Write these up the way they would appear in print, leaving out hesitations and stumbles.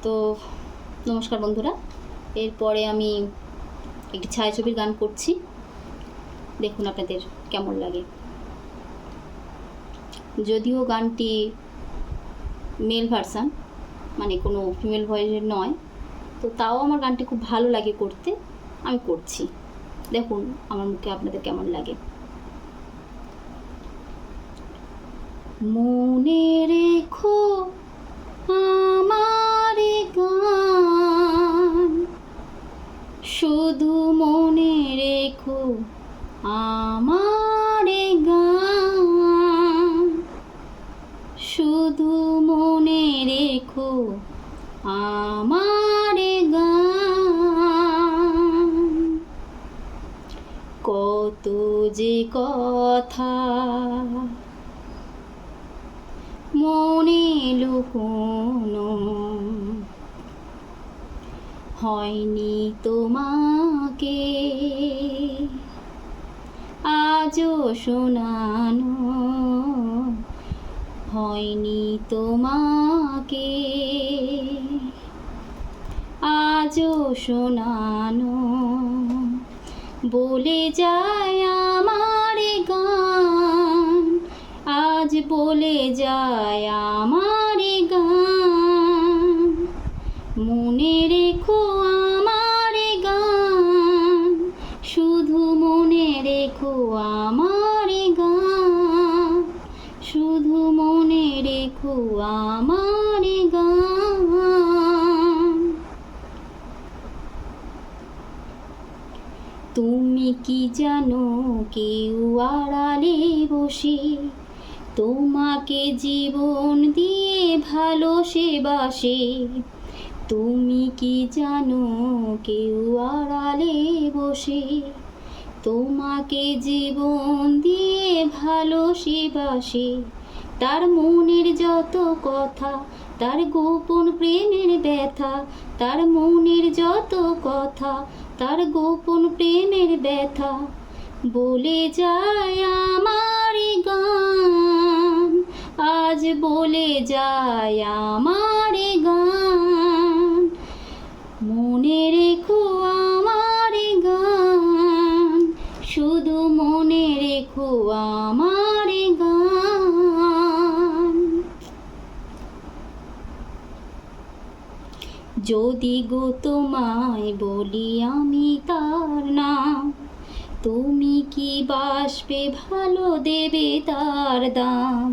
তো নমস্কার বন্ধুরা, এরপরে আমি একটি ছায়াছবির গান করছি, দেখুন আপনাদের কেমন লাগে। যদিও গানটি মেল ভার্সান, মানে কোনো ফিমেল ভয়েসের নয়, তো তাও আমার গানটি খুব ভালো লাগে করতে, আমি করছি। দেখুন আমার মুখে আপনাদের কেমন লাগে। মনে রেখো আমার গান, শুধু মনে রেখো আমার গান, শুধু মনে রেখো আমার গান। কত যে কথা মনে লুকোনো, হয়নি তোমাকে আজও শোনানো, হয়নি তোমাকে আজও শোনানো। বলে যায় আমার গান, আজ বলে যায় আমার গান। মনে রেখো আমার গান, শুধু মনে রেখো আমার গান, শুধু মনে রেখো আমার গান। তুমি কি জানো কেউ আড়ালে বসে তোমাকে জীবন দিয়ে ভালোবাসে? তুমি কি জানো কেউ আড়ালে বসে তোমাকে জীবন দিয়ে ভালোবাসে? তার মনের যত কথা, তার গোপন প্রেমের ব্যথা, তার মনের যত কথা, তার গোপন প্রেমের ব্যথা বলে যায় আমার গান, আজ বলে যায় আমার গান। মনে রেখো আমার গান, শুধু মনে রেখো আমার গান। যদি গো তোমায় বলি আমি তার নাম, তুমি কি বাসবে ভালো দেবে তার দাম?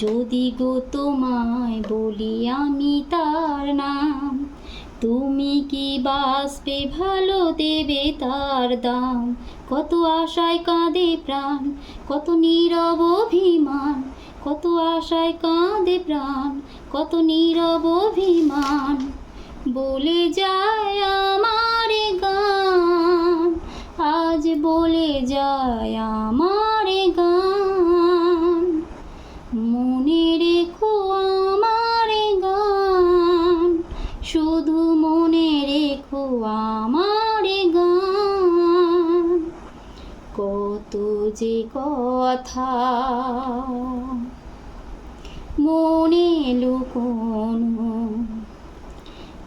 যদি গো তোমায় বলি আমি তার নাম, তুমি কি বাসবে ভালো দেবে তার দাম? কত আশায় কাঁদে প্রাণ, কত নীরব অভিমান, কত আশায় কাঁদে প্রাণ, কত নীরব অভিমান বলে যায় আমার গান, আজ বলে যায় আমার গান। মনে রেখো আমার গান, শুধু মনে রেখো আমার গান। কত যে কথা মনে লুকোনো,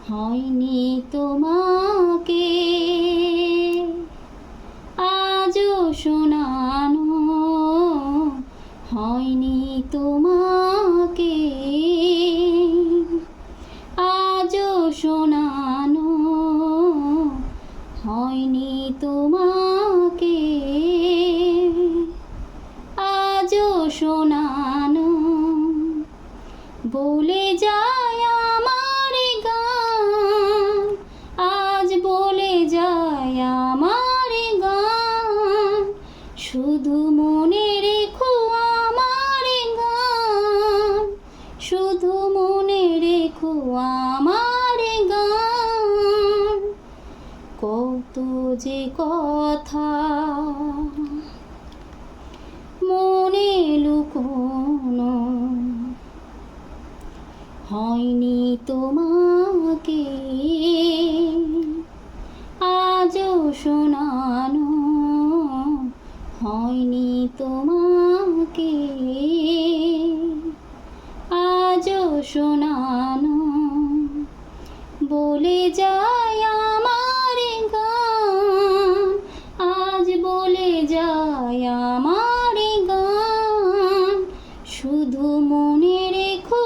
হয়নি তোমাকে আজও শোনানো, হয়নি তোমাকে আজও শোনানো, হয়নি তোমাকে আজও শোনানো। বলে যায় আমার গান, আজ বলে যায় আমার গান, শুধু মনে রেখো আমার গান, শুধু মনে রেখো আমার গান। কত যে কথা মনে লুকোনো, হয়নি তোমাকে আজও শোনানো, হয়নি তোমাকে আজও শোনানো। যায় আমার গান, আজ বলে যায় আমার গান, শুধু মনে রেখো